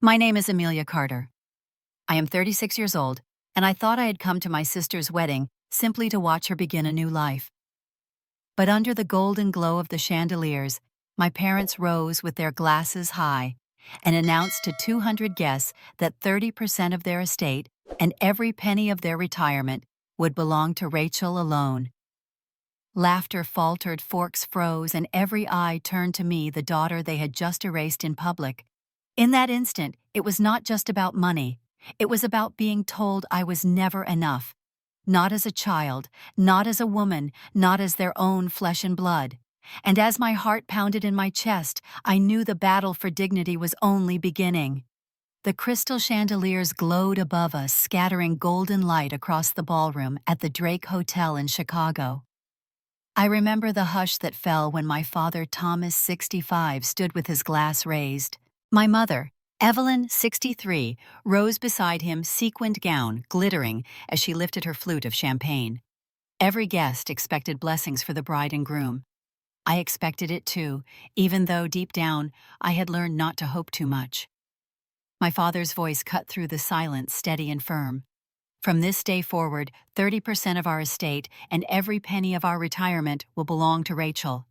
My name is Amelia Carter. I am 36 years old, and I thought I had come to my sister's wedding simply to watch her begin a new life. But under the golden glow of the chandeliers, my parents rose with their glasses high and announced to 200 guests that 30% of their estate and every penny of their retirement would belong to Rachel alone. Laughter faltered, forks froze, and every eye turned to me, the daughter they had just erased in public. In that instant, it was not just about money. It was about being told I was never enough. Not as a child, not as a woman, not as their own flesh and blood. And as my heart pounded in my chest, I knew the battle for dignity was only beginning. The crystal chandeliers glowed above us, scattering golden light across the ballroom at the Drake Hotel in Chicago. I remember the hush that fell when my father, Thomas, 65, stood with his glass raised. My mother, Evelyn, 63, rose beside him, sequined gown glittering as she lifted her flute of champagne. Every guest expected blessings for the bride and groom. I expected it too, even though deep down I had learned not to hope too much. My father's voice cut through the silence, steady and firm. From this day forward, 30% of our estate and every penny of our retirement will belong to Rachel.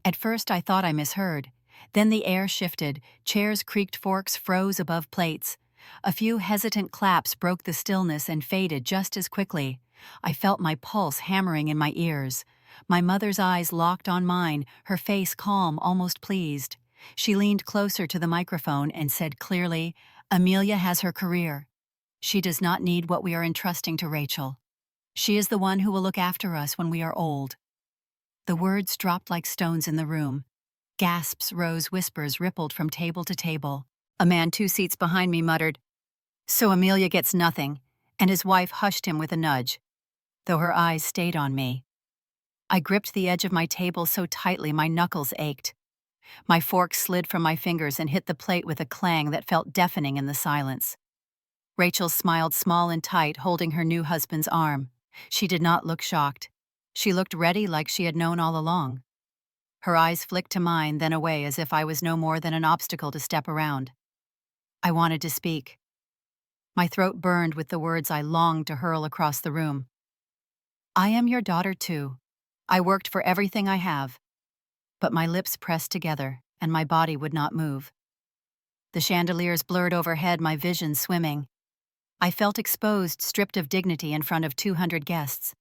At first I thought I misheard. Then the air shifted, chairs creaked, forks froze above plates. A few hesitant claps broke the stillness and faded just as quickly. I felt my pulse hammering in my ears. My mother's eyes locked on mine, her face calm, almost pleased. She leaned closer to the microphone and said clearly, "Amelia has her career. She does not need what we are entrusting to Rachel. She is the one who will look after us when we are old." The words dropped like stones in the room. Gasps rose, whispers rippled from table to table. A man 2 seats behind me muttered, "So Amelia gets nothing," and his wife hushed him with a nudge, though her eyes stayed on me. I gripped the edge of my table so tightly my knuckles ached. My fork slid from my fingers and hit the plate with a clang that felt deafening in the silence. Rachel smiled small and tight, holding her new husband's arm. She did not look shocked. She looked ready, like she had known all along. Her eyes flicked to mine, then away, as if I was no more than an obstacle to step around. I wanted to speak. My throat burned with the words I longed to hurl across the room. "I am your daughter too. I worked for everything I have." But my lips pressed together, and my body would not move. The chandeliers blurred overhead, my vision swimming. I felt exposed, stripped of dignity in front of 200 guests.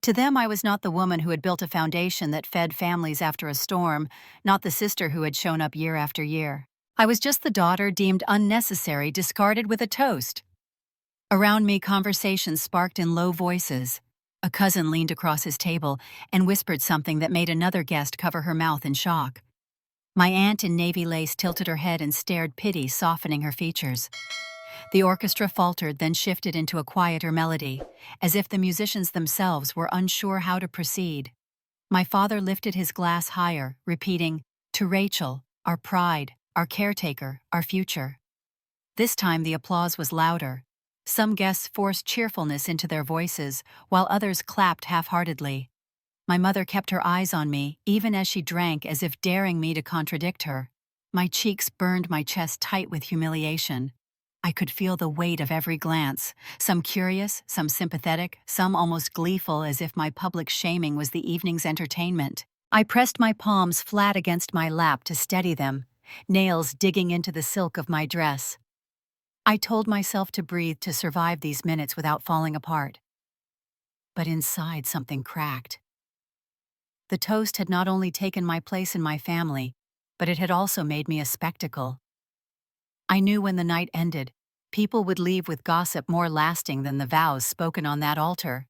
To them, I was not the woman who had built a foundation that fed families after a storm, not the sister who had shown up year after year. I was just the daughter deemed unnecessary, discarded with a toast. Around me, conversations sparked in low voices. A cousin leaned across his table and whispered something that made another guest cover her mouth in shock. My aunt in navy lace tilted her head and stared, pity softening her features. The orchestra faltered, then shifted into a quieter melody, as if the musicians themselves were unsure how to proceed. My father lifted his glass higher, repeating, "To Rachel, our pride, our caretaker, our future." This time the applause was louder. Some guests forced cheerfulness into their voices, while others clapped half-heartedly. My mother kept her eyes on me, even as she drank, as if daring me to contradict her. My cheeks burned, my chest tight with humiliation. I could feel the weight of every glance, some curious, some sympathetic, some almost gleeful, as if my public shaming was the evening's entertainment. I pressed my palms flat against my lap to steady them, nails digging into the silk of my dress. I told myself to breathe, to survive these minutes without falling apart. But inside, something cracked. The toast had not only taken my place in my family, but it had also made me a spectacle. I knew when the night ended, people would leave with gossip more lasting than the vows spoken on that altar.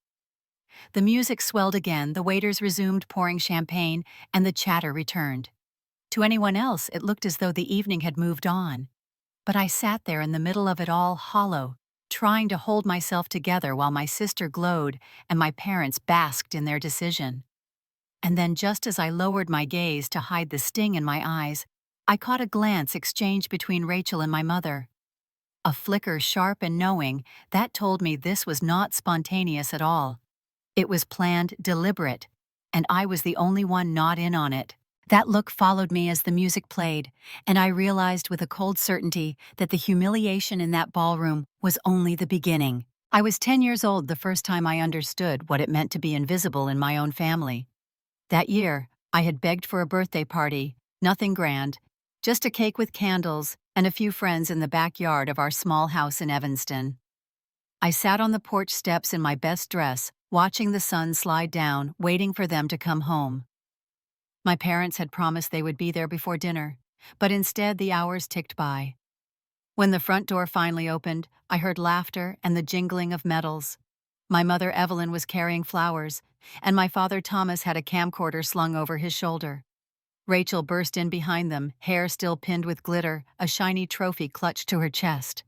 The music swelled again, the waiters resumed pouring champagne, and the chatter returned. To anyone else, it looked as though the evening had moved on. But I sat there in the middle of it all, hollow, trying to hold myself together while my sister glowed and my parents basked in their decision. And then, just as I lowered my gaze to hide the sting in my eyes, I caught a glance exchanged between Rachel and my mother. A flicker, sharp and knowing, that told me this was not spontaneous at all. It was planned, deliberate, and I was the only one not in on it. That look followed me as the music played, and I realized with a cold certainty that the humiliation in that ballroom was only the beginning. I was 10 years old the first time I understood what it meant to be invisible in my own family. That year, I had begged for a birthday party, nothing grand, just a cake with candles and a few friends in the backyard of our small house in Evanston. I sat on the porch steps in my best dress, watching the sun slide down, waiting for them to come home. My parents had promised they would be there before dinner, but instead the hours ticked by. When the front door finally opened, I heard laughter and the jingling of medals. My mother Evelyn was carrying flowers, and my father Thomas had a camcorder slung over his shoulder. Rachel burst in behind them, hair still pinned with glitter, a shiny trophy clutched to her chest.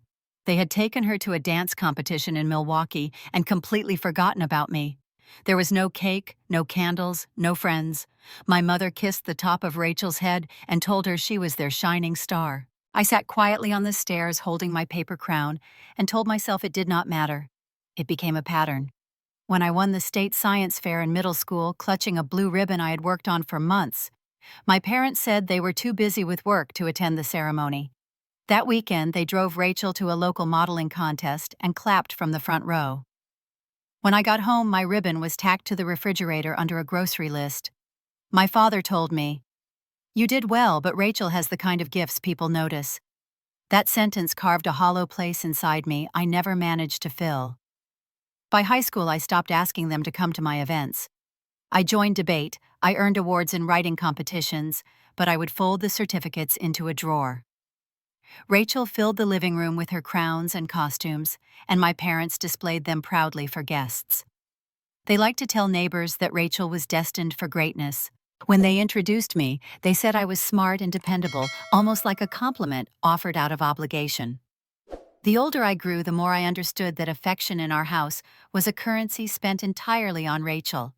They had taken her to a dance competition in Milwaukee and completely forgotten about me. There was no cake, no candles, no friends. My mother kissed the top of Rachel's head and told her she was their shining star. I sat quietly on the stairs holding my paper crown and told myself it did not matter. It became a pattern. When I won the state science fair in middle school, clutching a blue ribbon I had worked on for months, my parents said they were too busy with work to attend the ceremony. That weekend, they drove Rachel to a local modeling contest and clapped from the front row. When I got home, my ribbon was tacked to the refrigerator under a grocery list. My father told me, "You did well, but Rachel has the kind of gifts people notice." That sentence carved a hollow place inside me I never managed to fill. By high school, I stopped asking them to come to my events. I joined debate, I earned awards in writing competitions, but I would fold the certificates into a drawer. Rachel filled the living room with her crowns and costumes, and my parents displayed them proudly for guests. They liked to tell neighbors that Rachel was destined for greatness. When they introduced me, they said I was smart and dependable, almost like a compliment offered out of obligation. The older I grew, the more I understood that affection in our house was a currency spent entirely on Rachel.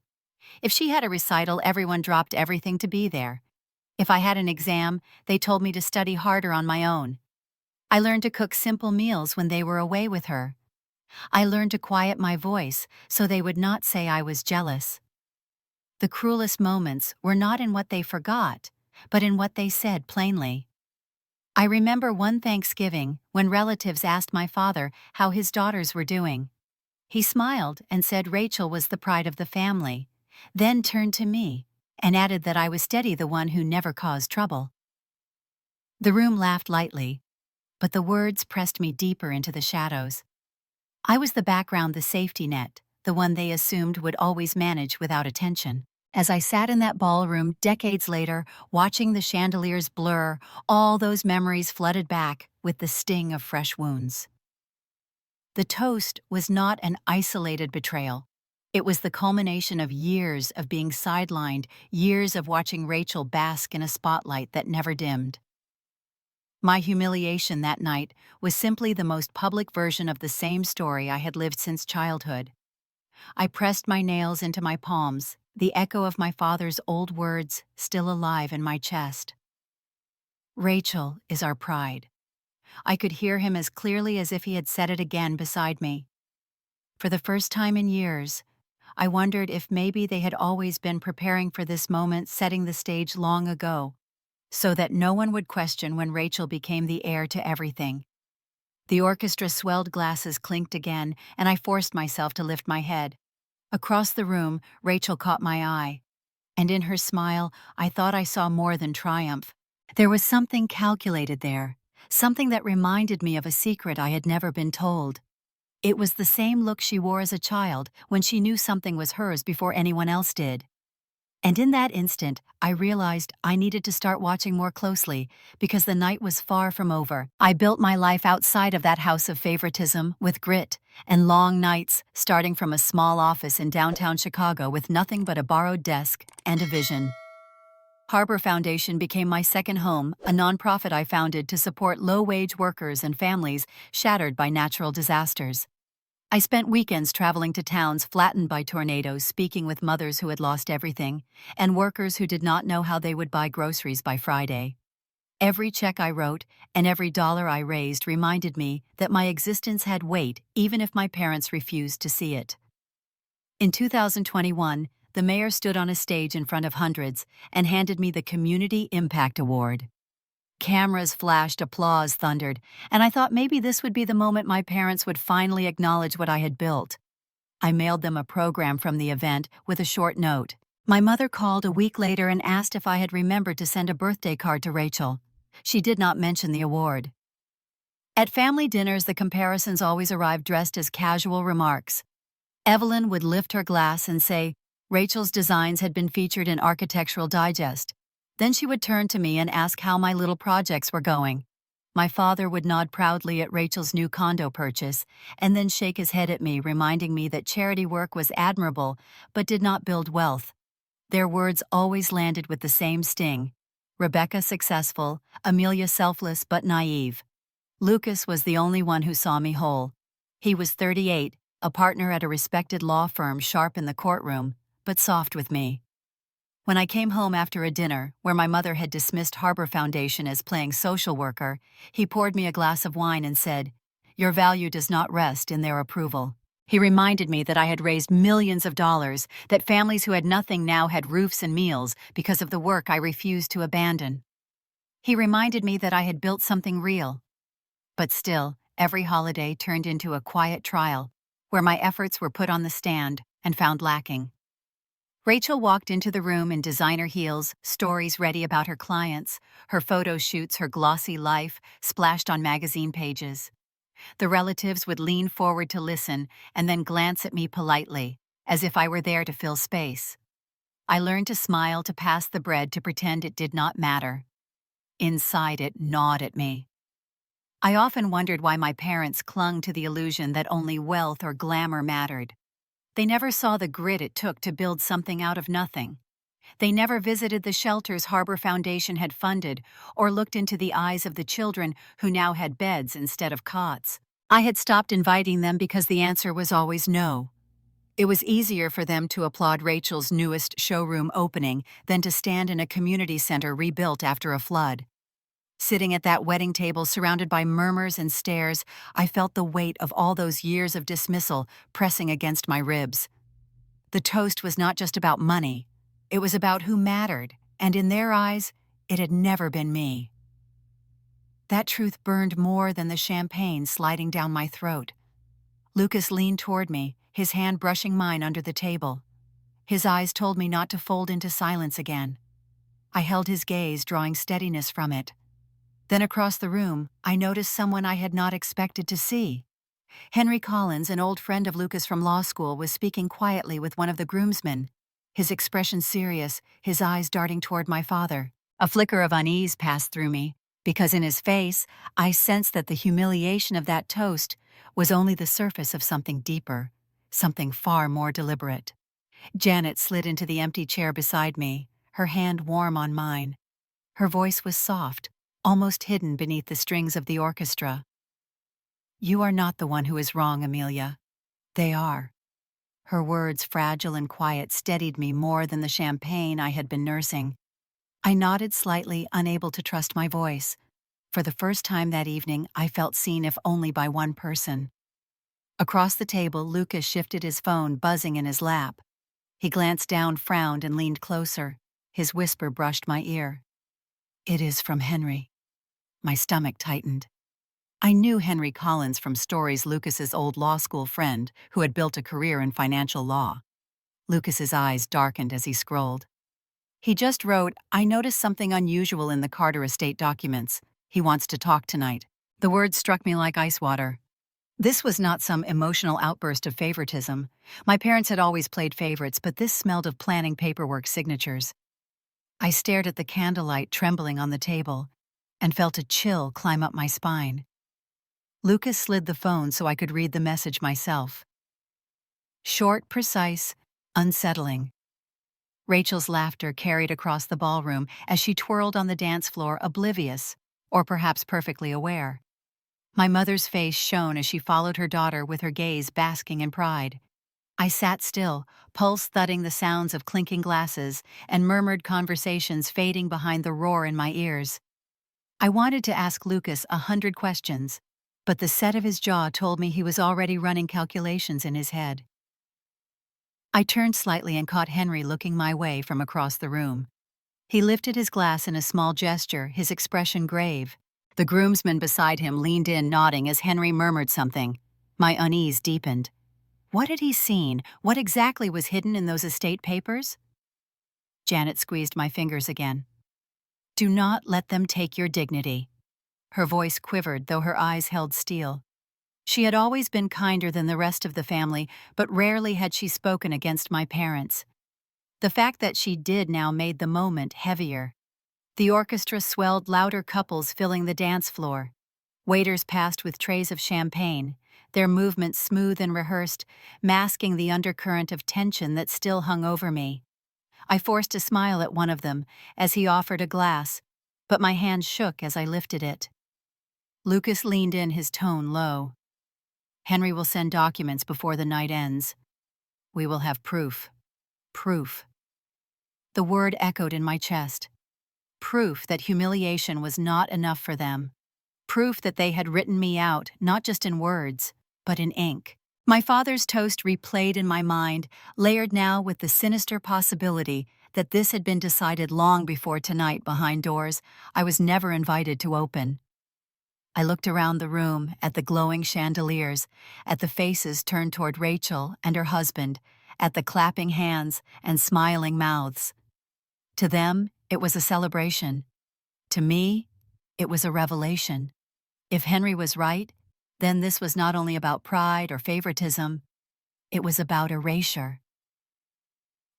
If she had a recital, everyone dropped everything to be there. If I had an exam, they told me to study harder on my own. I learned to cook simple meals when they were away with her. I learned to quiet my voice so they would not say I was jealous. The cruelest moments were not in what they forgot, but in what they said plainly. I remember one Thanksgiving when relatives asked my father how his daughters were doing. He smiled and said Rachel was the pride of the family, then turned to me and added that I was steady, the one who never caused trouble. The room laughed lightly, but the words pressed me deeper into the shadows. I was the background, the safety net, the one they assumed would always manage without attention. As I sat in that ballroom decades later, watching the chandeliers blur, all those memories flooded back with the sting of fresh wounds. The toast was not an isolated betrayal. It was the culmination of years of being sidelined, years of watching Rachel bask in a spotlight that never dimmed. My humiliation that night was simply the most public version of the same story I had lived since childhood. I pressed my nails into my palms, the echo of my father's old words still alive in my chest. Rachel is our pride. I could hear him as clearly as if he had said it again beside me. For the first time in years, I wondered if maybe they had always been preparing for this moment, setting the stage long ago, so that no one would question when Rachel became the heir to everything. The orchestra's swelled glasses clinked again, and I forced myself to lift my head. Across the room, Rachel caught my eye, and in her smile, I thought I saw more than triumph. There was something calculated there, something that reminded me of a secret I had never been told. It was the same look she wore as a child when she knew something was hers before anyone else did. And in that instant, I realized I needed to start watching more closely because the night was far from over. I built my life outside of that house of favoritism with grit and long nights, starting from a small office in downtown Chicago with nothing but a borrowed desk and a vision. Harbor Foundation became my second home, a nonprofit I founded to support low-wage workers and families shattered by natural disasters. I spent weekends traveling to towns flattened by tornadoes, speaking with mothers who had lost everything, and workers who did not know how they would buy groceries by Friday. Every check I wrote and every dollar I raised reminded me that my existence had weight even if my parents refused to see it. In 2021, the mayor stood on a stage in front of hundreds and handed me the Community Impact Award. Cameras flashed, applause thundered, and I thought maybe this would be the moment my parents would finally acknowledge what I had built. I mailed them a program from the event with a short note. My mother called a week later and asked if I had remembered to send a birthday card to Rachel. She did not mention the award. At family dinners, the comparisons always arrived dressed as casual remarks. Evelyn would lift her glass and say, Rachel's designs had been featured in Architectural Digest. Then she would turn to me and ask how my little projects were going. My father would nod proudly at Rachel's new condo purchase, and then shake his head at me, reminding me that charity work was admirable, but did not build wealth. Their words always landed with the same sting. Rebecca successful, Amelia selfless but naive. Lucas was the only one who saw me whole. He was 38, a partner at a respected law firm, sharp in the courtroom, but soft with me. When I came home after a dinner, where my mother had dismissed Harbor Foundation as playing social worker, he poured me a glass of wine and said, Your value does not rest in their approval. He reminded me that I had raised millions of dollars, that families who had nothing now had roofs and meals because of the work I refused to abandon. He reminded me that I had built something real. But still, every holiday turned into a quiet trial, where my efforts were put on the stand and found lacking. Rachel walked into the room in designer heels, stories ready about her clients, her photo shoots, her glossy life, splashed on magazine pages. The relatives would lean forward to listen and then glance at me politely, as if I were there to fill space. I learned to smile, to pass the bread, to pretend it did not matter. Inside, it gnawed at me. I often wondered why my parents clung to the illusion that only wealth or glamour mattered. They never saw the grit it took to build something out of nothing. They never visited the shelters Harbor Foundation had funded or looked into the eyes of the children who now had beds instead of cots. I had stopped inviting them because the answer was always no. It was easier for them to applaud Rachel's newest showroom opening than to stand in a community center rebuilt after a flood. Sitting at that wedding table surrounded by murmurs and stares, I felt the weight of all those years of dismissal pressing against my ribs. The toast was not just about money. It was about who mattered, and in their eyes, it had never been me. That truth burned more than the champagne sliding down my throat. Lucas leaned toward me, his hand brushing mine under the table. His eyes told me not to fold into silence again. I held his gaze, drawing steadiness from it. Then across the room, I noticed someone I had not expected to see. Henry Collins, an old friend of Lucas from law school, was speaking quietly with one of the groomsmen, his expression serious, his eyes darting toward my father. A flicker of unease passed through me, because in his face, I sensed that the humiliation of that toast was only the surface of something deeper, something far more deliberate. Janet slid into the empty chair beside me, her hand warm on mine. Her voice was soft, almost hidden beneath the strings of the orchestra. You are not the one who is wrong, Amelia. They are. Her words, fragile and quiet, steadied me more than the champagne I had been nursing. I nodded slightly, unable to trust my voice. For the first time that evening, I felt seen, if only by one person. Across the table, Lucas shifted his phone, buzzing in his lap. He glanced down, frowned, and leaned closer. His whisper brushed my ear. It is from Henry. My stomach tightened. I knew Henry Collins from stories, Lucas's old law school friend who had built a career in financial law. Lucas's eyes darkened as he scrolled. He just wrote, I noticed something unusual in the Carter estate documents. He wants to talk tonight. The words struck me like ice water. This was not some emotional outburst of favoritism. My parents had always played favorites, but this smelled of planning, paperwork, signatures. I stared at the candlelight trembling on the table and felt a chill climb up my spine. Lucas slid the phone so I could read the message myself. Short, precise, unsettling. Rachel's laughter carried across the ballroom as she twirled on the dance floor, oblivious, or perhaps perfectly aware. My mother's face shone as she followed her daughter with her gaze basking in pride. I sat still, pulse thudding, the sounds of clinking glasses and murmured conversations fading behind the roar in my ears. I wanted to ask Lucas 100 questions, but the set of his jaw told me he was already running calculations in his head. I turned slightly and caught Henry looking my way from across the room. He lifted his glass in a small gesture, his expression grave. The groomsman beside him leaned in, nodding as Henry murmured something. My unease deepened. What had he seen? What exactly was hidden in those estate papers? Janet squeezed my fingers again. Do not let them take your dignity. Her voice quivered, though her eyes held steel. She had always been kinder than the rest of the family, but rarely had she spoken against my parents. The fact that she did now made the moment heavier. The orchestra swelled, louder couples filling the dance floor. Waiters passed with trays of champagne, their movements smooth and rehearsed, masking the undercurrent of tension that still hung over me. I forced a smile at one of them as he offered a glass, but my hand shook as I lifted it. Lucas leaned in, his tone low. Henry will send documents before the night ends. We will have proof. Proof. The word echoed in my chest. Proof that humiliation was not enough for them. Proof that they had written me out, not just in words, but in ink. My father's toast replayed in my mind, layered now with the sinister possibility that this had been decided long before tonight behind doors I was never invited to open. I looked around the room, at the glowing chandeliers, at the faces turned toward Rachel and her husband, at the clapping hands and smiling mouths. To them, it was a celebration. To me, it was a revelation. If Henry was right, then this was not only about pride or favoritism, it was about erasure.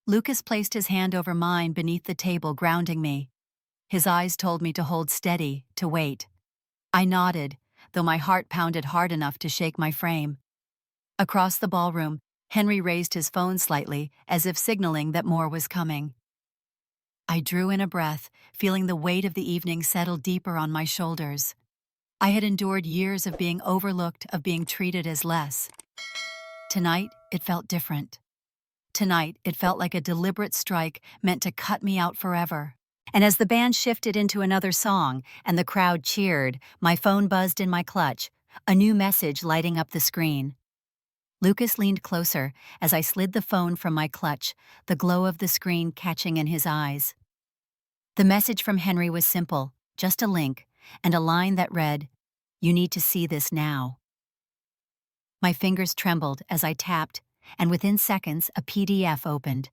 Lucas placed his hand over mine beneath the table, grounding me. His eyes told me to hold steady, to wait. I nodded, though my heart pounded hard enough to shake my frame. Across the ballroom, Henry raised his phone slightly, as if signaling that more was coming. I drew in a breath, feeling the weight of the evening settle deeper on my shoulders. I had endured years of being overlooked, of being treated as less. Tonight, it felt different. Tonight, it felt like a deliberate strike meant to cut me out forever. And as the band shifted into another song and the crowd cheered, my phone buzzed in my clutch, a new message lighting up the screen. Lucas leaned closer as I slid the phone from my clutch, the glow of the screen catching in his eyes. The message from Henry was simple, just a link, and a line that read, "You need to see this now." My fingers trembled as I tapped, and within seconds a PDF opened.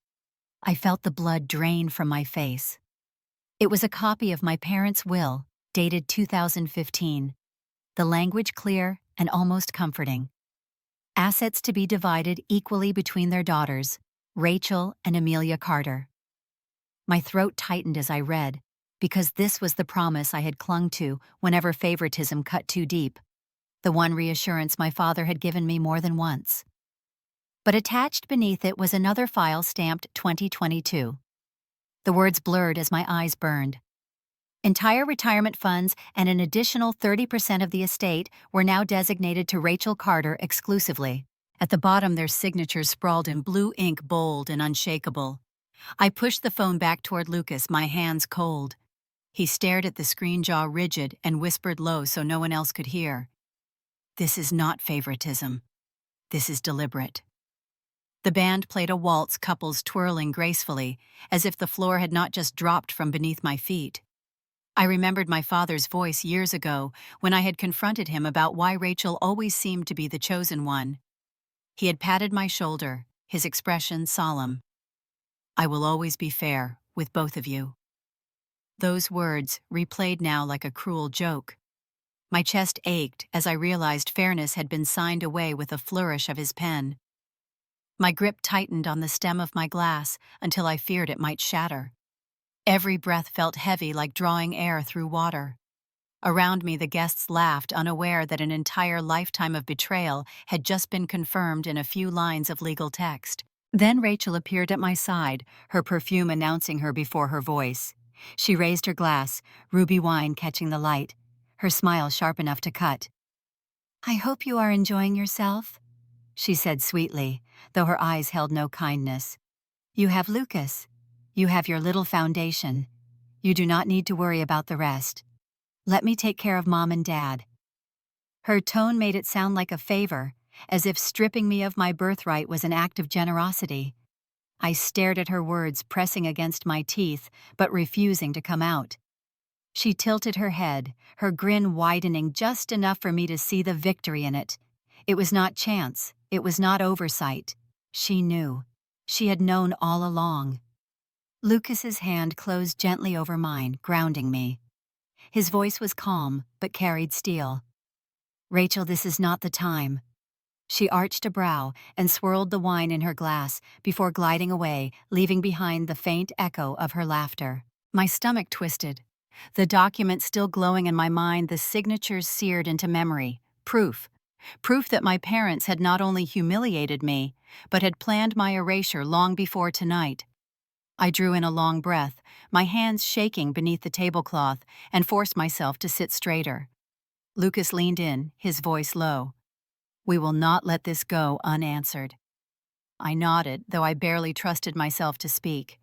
I felt the blood drain from my face. It was a copy of my parents' will, dated 2015. The language clear and almost comforting. Assets to be divided equally between their daughters, Rachel and Amelia Carter. My throat tightened as I read, because this was the promise I had clung to whenever favoritism cut too deep, the one reassurance my father had given me more than once. But attached beneath it was another file stamped 2022. The words blurred as my eyes burned. Entire retirement funds and an additional 30% of the estate were now designated to Rachel Carter exclusively. At the bottom, their signatures sprawled in blue ink, bold and unshakable. I pushed the phone back toward Lucas, my hands cold. He stared at the screen, jaw rigid, and whispered low so no one else could hear. This is not favoritism. This is deliberate. The band played a waltz, couples twirling gracefully, as if the floor had not just dropped from beneath my feet. I remembered my father's voice years ago when I had confronted him about why Rachel always seemed to be the chosen one. He had patted my shoulder, his expression solemn. I will always be fair with both of you. Those words replayed now like a cruel joke. My chest ached as I realized fairness had been signed away with a flourish of his pen. My grip tightened on the stem of my glass until I feared it might shatter. Every breath felt heavy, like drawing air through water. Around me, the guests laughed, unaware that an entire lifetime of betrayal had just been confirmed in a few lines of legal text. Then Rachel appeared at my side, her perfume announcing her before her voice. She raised her glass, ruby wine catching the light, her smile sharp enough to cut. "I hope you are enjoying yourself," she said sweetly, though her eyes held no kindness. "You have Lucas. You have your little foundation. You do not need to worry about the rest. Let me take care of Mom and Dad." Her tone made it sound like a favor, as if stripping me of my birthright was an act of generosity. I stared at her words pressing against my teeth, but refusing to come out. She tilted her head, her grin widening just enough for me to see the victory in it. It was not chance, it was not oversight. She knew. She had known all along. Lucas's hand closed gently over mine, grounding me. His voice was calm, but carried steel. "Rachel, this is not the time." She arched a brow and swirled the wine in her glass before gliding away, leaving behind the faint echo of her laughter. My stomach twisted. The document still glowing in my mind, the signatures seared into memory. Proof. Proof that my parents had not only humiliated me, but had planned my erasure long before tonight. I drew in a long breath, my hands shaking beneath the tablecloth, and forced myself to sit straighter. Lucas leaned in, his voice low. "We will not let this go unanswered." I nodded, though I barely trusted myself to speak.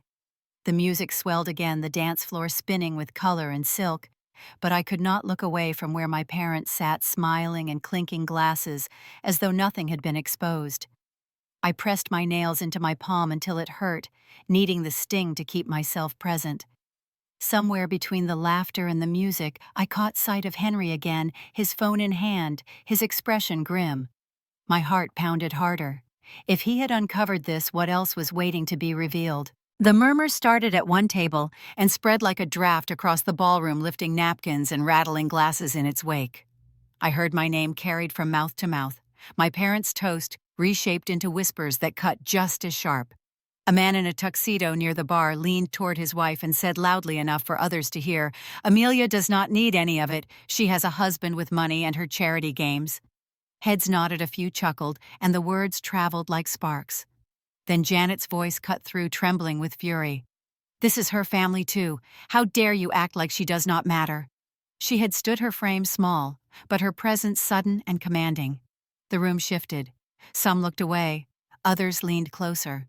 The music swelled again, the dance floor spinning with color and silk, but I could not look away from where my parents sat smiling and clinking glasses as though nothing had been exposed. I pressed my nails into my palm until it hurt, needing the sting to keep myself present. Somewhere between the laughter and the music, I caught sight of Henry again, his phone in hand, his expression grim. My heart pounded harder. If he had uncovered this, what else was waiting to be revealed? The murmur started at one table and spread like a draft across the ballroom, lifting napkins and rattling glasses in its wake. I heard my name carried from mouth to mouth, my parents' toast reshaped into whispers that cut just as sharp. A man in a tuxedo near the bar leaned toward his wife and said loudly enough for others to hear, "Amelia does not need any of it. She has a husband with money and her charity games." Heads nodded, a few chuckled, and the words traveled like sparks. Then Janet's voice cut through, trembling with fury. "This is her family too. How dare you act like she does not matter?" She had stood her frame small, but her presence sudden and commanding. The room shifted. Some looked away, others leaned closer.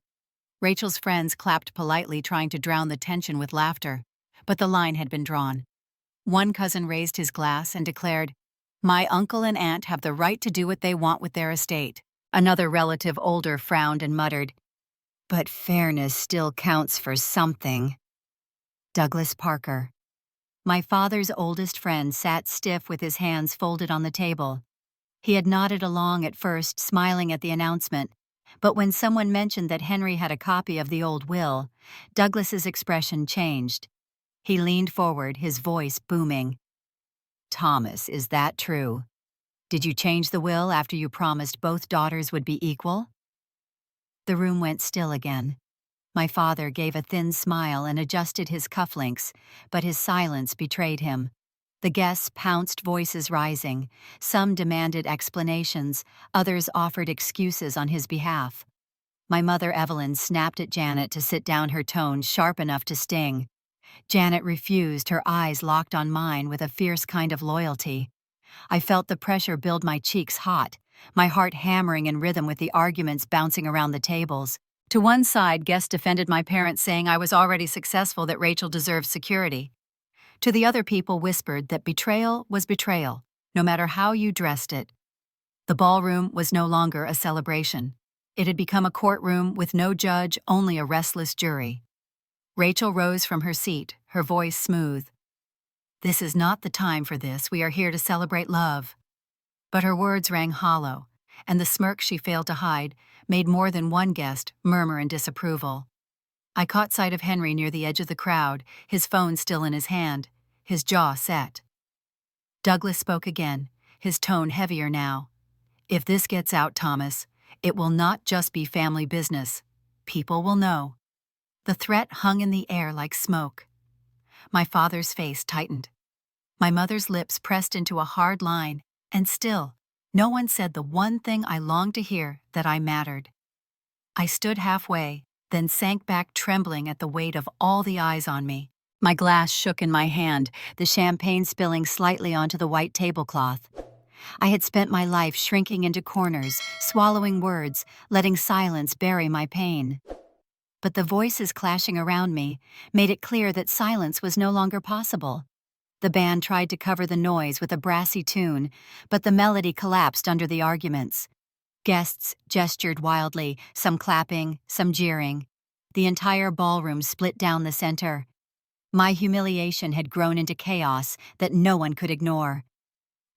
Rachel's friends clapped politely, trying to drown the tension with laughter, but the line had been drawn. One cousin raised his glass and declared, "My uncle and aunt have the right to do what they want with their estate." Another relative, older, frowned and muttered, "But fairness still counts for something." Douglas Parker. My father's oldest friend sat stiff with his hands folded on the table. He had nodded along at first, smiling at the announcement, but when someone mentioned that Henry had a copy of the old will, Douglas's expression changed. He leaned forward, his voice booming. "Thomas, is that true? Did you change the will after you promised both daughters would be equal?" The room went still again. My father gave a thin smile and adjusted his cufflinks, but his silence betrayed him. The guests pounced, voices rising. Some demanded explanations, others offered excuses on his behalf. My mother, Evelyn, snapped at Janet to sit down, her tone sharp enough to sting. Janet refused, her eyes locked on mine with a fierce kind of loyalty. I felt the pressure build, my cheeks hot, my heart hammering in rhythm with the arguments bouncing around the tables. To one side, guests defended my parents, saying I was already successful, that Rachel deserved security. To the other, people whispered that betrayal was betrayal, no matter how you dressed it. The ballroom was no longer a celebration. It had become a courtroom with no judge, only a restless jury. Rachel rose from her seat, her voice smooth. "This is not the time for this. We are here to celebrate love." But her words rang hollow, and the smirk she failed to hide made more than one guest murmur in disapproval. I caught sight of Henry near the edge of the crowd, his phone still in his hand, his jaw set. Douglas spoke again, his tone heavier now. "If this gets out, Thomas, it will not just be family business. People will know." The threat hung in the air like smoke. My father's face tightened. My mother's lips pressed into a hard line, and still, no one said the one thing I longed to hear, that I mattered. I stood halfway, then sank back, trembling at the weight of all the eyes on me. My glass shook in my hand, the champagne spilling slightly onto the white tablecloth. I had spent my life shrinking into corners, swallowing words, letting silence bury my pain. But the voices clashing around me made it clear that silence was no longer possible. The band tried to cover the noise with a brassy tune, but the melody collapsed under the arguments. Guests gestured wildly, some clapping, some jeering. The entire ballroom split down the center. My humiliation had grown into chaos that no one could ignore.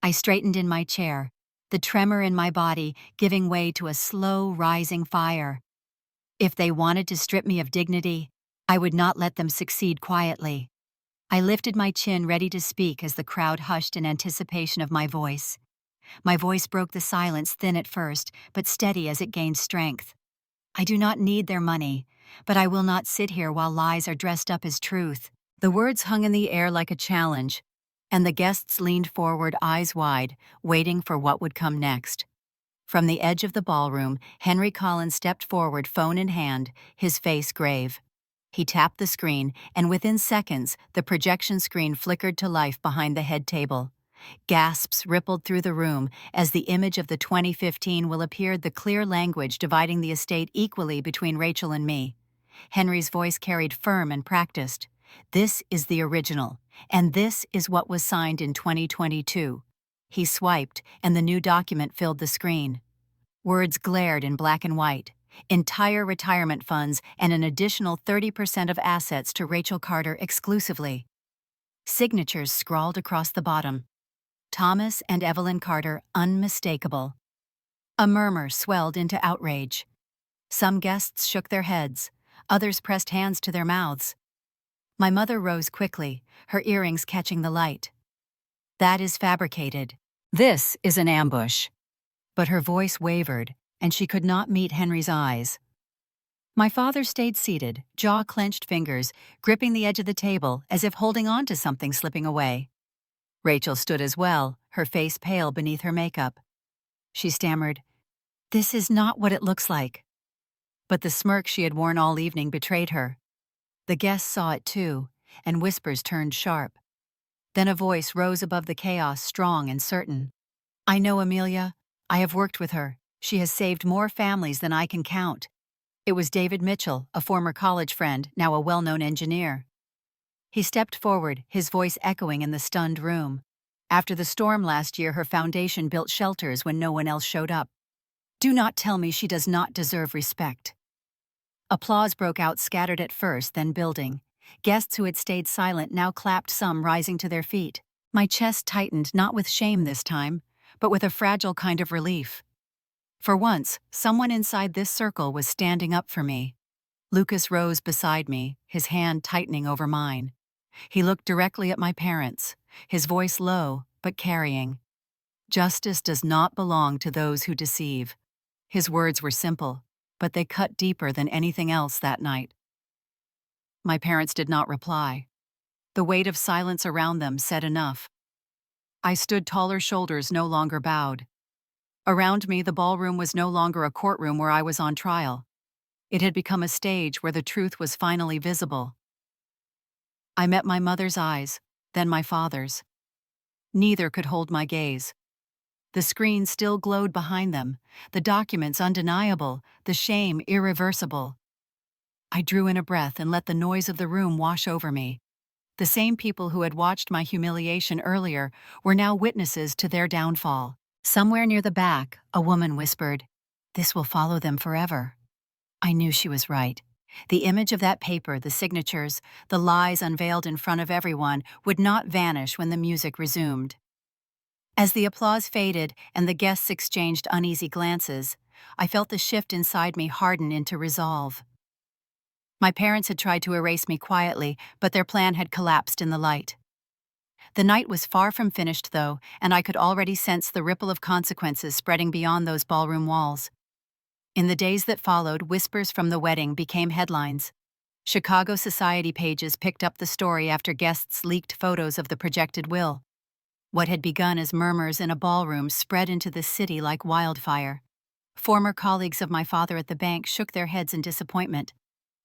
I straightened in my chair, the tremor in my body giving way to a slow rising fire. If they wanted to strip me of dignity, I would not let them succeed quietly. I lifted my chin ready to speak as the crowd hushed in anticipation of my voice. My voice broke the silence, thin at first, but steady as it gained strength. I do not need their money, but I will not sit here while lies are dressed up as truth. The words hung in the air like a challenge, and the guests leaned forward, eyes wide, waiting for what would come next. From the edge of the ballroom, Henry Collins stepped forward, phone in hand, his face grave. He tapped the screen, and within seconds, the projection screen flickered to life behind the head table. Gasps rippled through the room as the image of the 2015 will appeared, the clear language dividing the estate equally between Rachel and me. Henry's voice carried firm and practiced. This is the original, and this is what was signed in 2022. He swiped, and the new document filled the screen. Words glared in black and white. Entire retirement funds and an additional 30% of assets to Rachel Carter exclusively. Signatures scrawled across the bottom. Thomas and Evelyn Carter, unmistakable. A murmur swelled into outrage. Some guests shook their heads, others pressed hands to their mouths. My mother rose quickly, her earrings catching the light. That is fabricated. This is an ambush. But her voice wavered, and she could not meet Henry's eyes. My father stayed seated, jaw-clenched fingers, gripping the edge of the table as if holding on to something slipping away. Rachel stood as well, her face pale beneath her makeup. She stammered, "This is not what it looks like." But the smirk she had worn all evening betrayed her. The guests saw it too, and whispers turned sharp. Then a voice rose above the chaos, strong and certain. "I know Amelia. I have worked with her. She has saved more families than I can count." It was David Mitchell, a former college friend, now a well-known engineer. He stepped forward, his voice echoing in the stunned room. After the storm last year, her foundation built shelters when no one else showed up. Do not tell me she does not deserve respect. Applause broke out, scattered at first, then building. Guests who had stayed silent now clapped, some rising to their feet. My chest tightened, not with shame this time, but with a fragile kind of relief. For once, someone inside this circle was standing up for me. Lucas rose beside me, his hand tightening over mine. He looked directly at my parents, his voice low but carrying. "Justice does not belong to those who deceive." His words were simple, but they cut deeper than anything else that night. My parents did not reply. The weight of silence around them said enough. I stood taller, shoulders no longer bowed. Around me, the ballroom was no longer a courtroom where I was on trial. It had become a stage where the truth was finally visible. I met my mother's eyes, then my father's. Neither could hold my gaze. The screen still glowed behind them, the documents undeniable, the shame irreversible. I drew in a breath and let the noise of the room wash over me. The same people who had watched my humiliation earlier were now witnesses to their downfall. Somewhere near the back, a woman whispered, "This will follow them forever." I knew she was right. The image of that paper, the signatures, the lies unveiled in front of everyone would not vanish when the music resumed. As the applause faded and the guests exchanged uneasy glances, I felt the shift inside me harden into resolve. My parents had tried to erase me quietly, but their plan had collapsed in the light. The night was far from finished, though, and I could already sense the ripple of consequences spreading beyond those ballroom walls. In the days that followed, whispers from the wedding became headlines. Chicago society pages picked up the story after guests leaked photos of the projected will. What had begun as murmurs in a ballroom spread into the city like wildfire. Former colleagues of my father at the bank shook their heads in disappointment.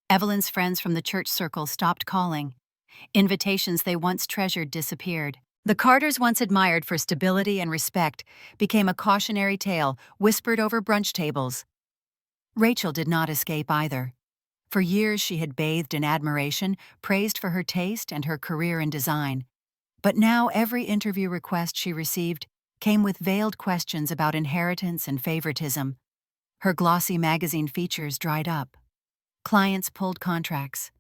Evelyn's friends from the church circle stopped calling. Invitations they once treasured disappeared. The Carters, once admired for stability and respect, became a cautionary tale whispered over brunch tables. Rachel did not escape either. For years she had bathed in admiration, praised for her taste and her career in design. But now every interview request she received came with veiled questions about inheritance and favoritism. Her glossy magazine features dried up. Clients pulled contracts.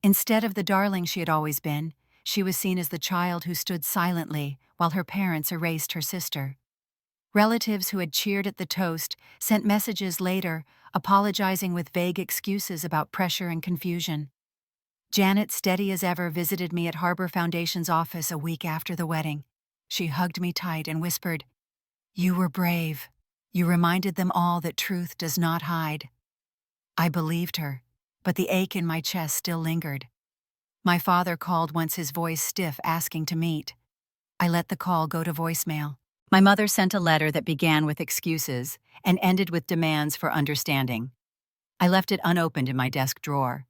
Instead of the darling she had always been, she was seen as the child who stood silently while her parents erased her sister. Relatives who had cheered at the toast sent messages later, apologizing with vague excuses about pressure and confusion. Janet, steady as ever, visited me at Harbor Foundation's office a week after the wedding. She hugged me tight and whispered, "You were brave. You reminded them all that truth does not hide." I believed her, but the ache in my chest still lingered. My father called once, his voice stiff, asking to meet. I let the call go to voicemail. My mother sent a letter that began with excuses and ended with demands for understanding. I left it unopened in my desk drawer.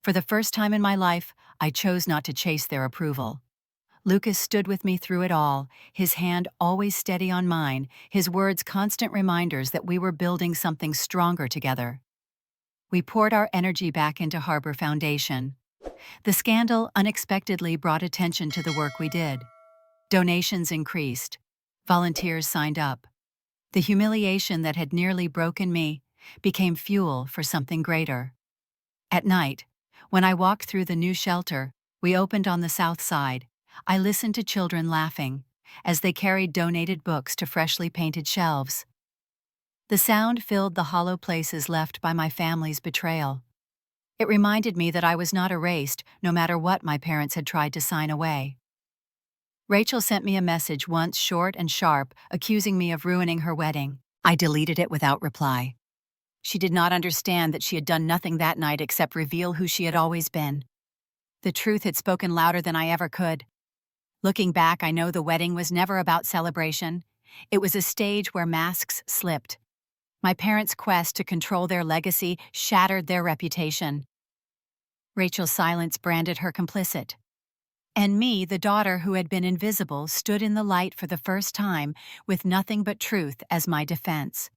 For the first time in my life, I chose not to chase their approval. Lucas stood with me through it all, his hand always steady on mine, his words constant reminders that we were building something stronger together. We poured our energy back into Harbor Foundation. The scandal unexpectedly brought attention to the work we did. Donations increased. Volunteers signed up. The humiliation that had nearly broken me became fuel for something greater. At night, when I walked through the new shelter we opened on the south side, I listened to children laughing as they carried donated books to freshly painted shelves. The sound filled the hollow places left by my family's betrayal. It reminded me that I was not erased, no matter what my parents had tried to sign away. Rachel sent me a message once, short and sharp, accusing me of ruining her wedding. I deleted it without reply. She did not understand that she had done nothing that night except reveal who she had always been. The truth had spoken louder than I ever could. Looking back, I know the wedding was never about celebration. It was a stage where masks slipped. My parents' quest to control their legacy shattered their reputation. Rachel's silence branded her complicit. And me, the daughter who had been invisible, stood in the light for the first time with nothing but truth as my defense.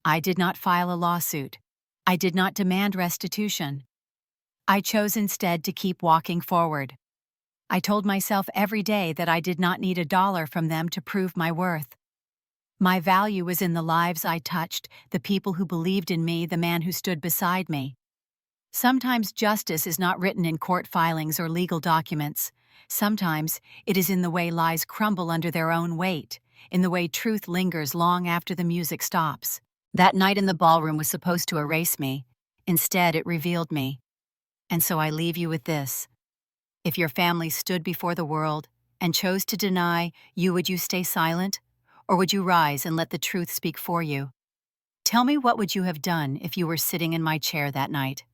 I did not file a lawsuit. I did not demand restitution. I chose instead to keep walking forward. I told myself every day that I did not need $1 from them to prove my worth. My value was in the lives I touched, the people who believed in me, the man who stood beside me. Sometimes justice is not written in court filings or legal documents. Sometimes it is in the way lies crumble under their own weight, in the way truth lingers long after the music stops. That night in the ballroom was supposed to erase me. Instead, it revealed me. And so I leave you with this. If your family stood before the world and chose to deny you, would you stay silent? Or would you rise and let the truth speak for you? Tell me, what would you have done if you were sitting in my chair that night?